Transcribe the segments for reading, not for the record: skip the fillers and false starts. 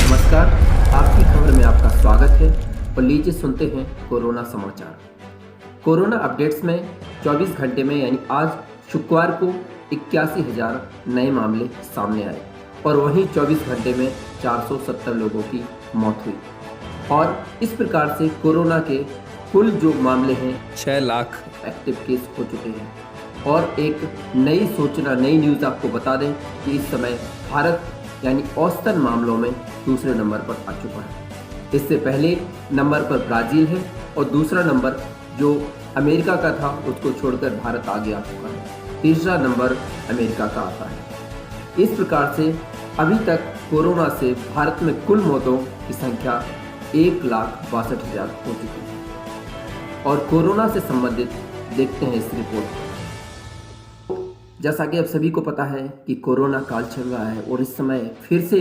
नमस्कार, आपकी खबर में आपका स्वागत है और लीजिए सुनते हैं कोरोना समाचार। कोरोना अपडेट्स में 24 घंटे में यानी आज शुक्रवार को 81,000 नए मामले सामने आए और वहीं 24 घंटे में 470 लोगों की मौत हुई और इस प्रकार से कोरोना के कुल जो मामले हैं 6 लाख एक्टिव केस हो चुके हैं। और एक नई सूचना, नई न्यूज़ आपको बता दें कि इस समय भारत यानी औसतन मामलों में दूसरे नंबर पर आ चुका है। इससे पहले नंबर पर ब्राज़ील है और दूसरा नंबर जो अमेरिका का था उसको छोड़कर भारत आगे आ चुका है। तीसरा नंबर अमेरिका का आता है। इस प्रकार से अभी तक कोरोना से भारत में कुल मौतों की संख्या 1,62,000 हो चुकी है। और कोरोना से संबंधित देखते हैं इस रिपोर्ट। जैसा कि आप सभी को पता है कि कोरोना काल चल रहा है और इस समय फिर से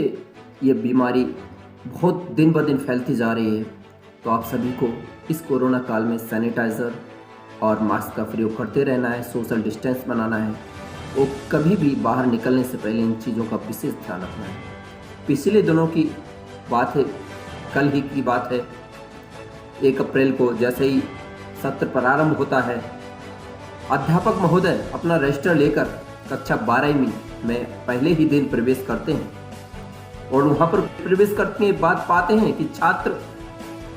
ये बीमारी बहुत दिन ब दिन फैलती जा रही है। तो आप सभी को इस कोरोना काल में सैनिटाइज़र और मास्क का प्रयोग करते रहना है, सोशल डिस्टेंस बनाना है और कभी भी बाहर निकलने से पहले इन चीज़ों का विशेष ध्यान रखना है। पिछले दिनों की बात है, कल ही की बात है, 1 अप्रैल को जैसे ही सत्र प्रारंभ होता है, अध्यापक महोदय अपना रजिस्टर लेकर कक्षा 12वीं में पहले ही दिन प्रवेश करते हैं और वहाँ पर प्रवेश करने के बाद पाते हैं कि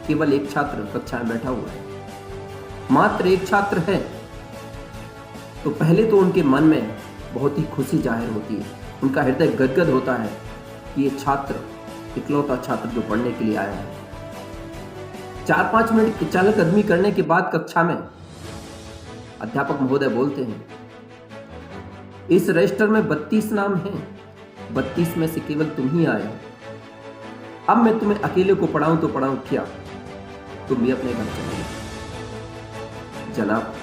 केवल एक छात्र कक्षा में बैठा हुआ है, मात्र एक छात्र है। तो पहले तो उनके मन में बहुत ही खुशी जाहिर होती है, उनका हृदय गदगद होता है कि ये छात्र, इकलौता छात्र जो पढ़ने के लिए आया है। 4-5 मिनट चहलकदमी करने के बाद कक्षा में अध्यापक महोदय बोलते हैं, इस रजिस्टर में 32 नाम हैं, 32 में से केवल तुम ही आए हो। अब मैं तुम्हें अकेले को पढ़ाऊं तो पढ़ाऊं क्या, तुम भी अपने घर चले जाओ। जनाब,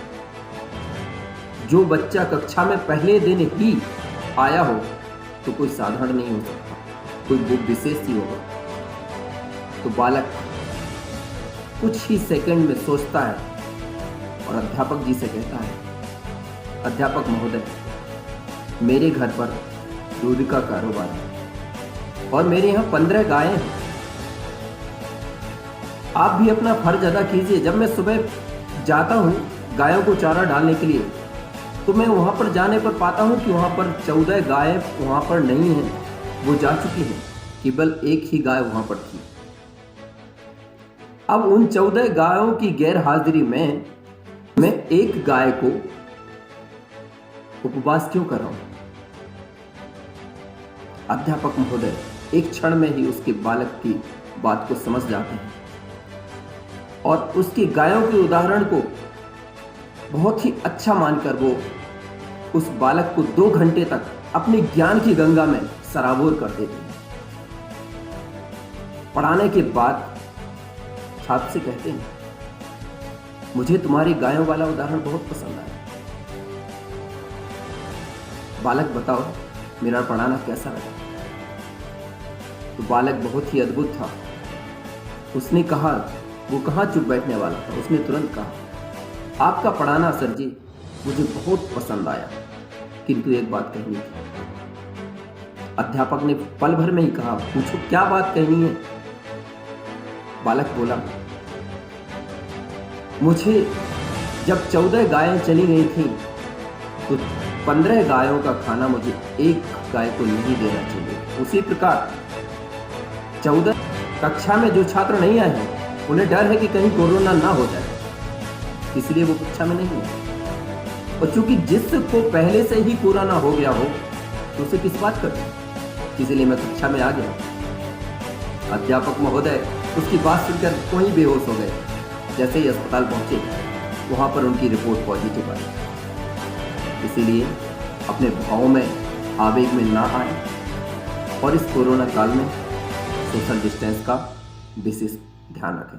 जो बच्चा कक्षा में पहले दिन ही आया हो तो कोई साधारण नहीं हो सकता, कोई वो विशेष ही होगा। तो बालक कुछ ही सेकंड में सोचता है और अध्यापक जी से कहता है, अध्यापक महोदय, मेरे घर पर दूध का कारोबार है और मेरे यहाँ 15 गायें हैं, आप भी अपना फर्ज अदा कीजिए। जब मैं सुबह जाता हूँ गायों को चारा डालने के लिए तो मैं वहाँ पर जाने पर पाता हूँ कि वहाँ पर 14 गायें वहाँ पर नहीं हैं, वो जा चुकी हैं, केवल एक ही गाय वहाँ पर थी। अब उन 14 गायों की गैर हाजिरी में मैं एक गाय को उपवास क्यों कर रहा हूं? अध्यापक महोदय एक क्षण में ही उसके बालक की बात को समझ जाते हैं और उसकी गायों के उदाहरण को बहुत ही अच्छा मानकर वो उस बालक को 2 घंटे तक अपने ज्ञान की गंगा में सराबोर कर देते हैं। पढ़ाने के बाद छात्र से कहते हैं, मुझे तुम्हारी गायों वाला उदाहरण बहुत पसंद आया। बालक बताओ, मेरा पढ़ाना कैसा लगा? तो बालक बहुत ही अद्भुत था। उसने कहा, वो कहाँ चुप बैठने वाला था, उसने तुरंत कहा, आपका पढ़ाना सर जी मुझे बहुत पसंद आया, किंतु एक बात कहनी थी। अध्यापक ने पल भर में ही कहा, पूछो क्या बात कहनी है? बालक बोला, मुझे जब 14 गायें चली गई थी तो 15 गायों का खाना मुझे एक गाय को नहीं देना चाहिए। उसी प्रकार 14 कक्षा में जो छात्र नहीं आए हैं उन्हें डर है कि कहीं कोरोना ना हो जाए, इसलिए वो कक्षा में नहीं है। और चूंकि जिसको पहले से ही कोरोना हो गया हो तो उसे किस बात का, इसलिए मैं कक्षा में आ गया। अध्यापक महोदय उसकी बात सुनकर वहीं बेहोश हो गए। जैसे ही अस्पताल पहुंचे वहां पर उनकी रिपोर्ट पॉजिटिव आई। इसीलिए अपने भाव में, आवेग में ना आए और इस कोरोना काल में सोशल डिस्टेंस का विशेष ध्यान रखें।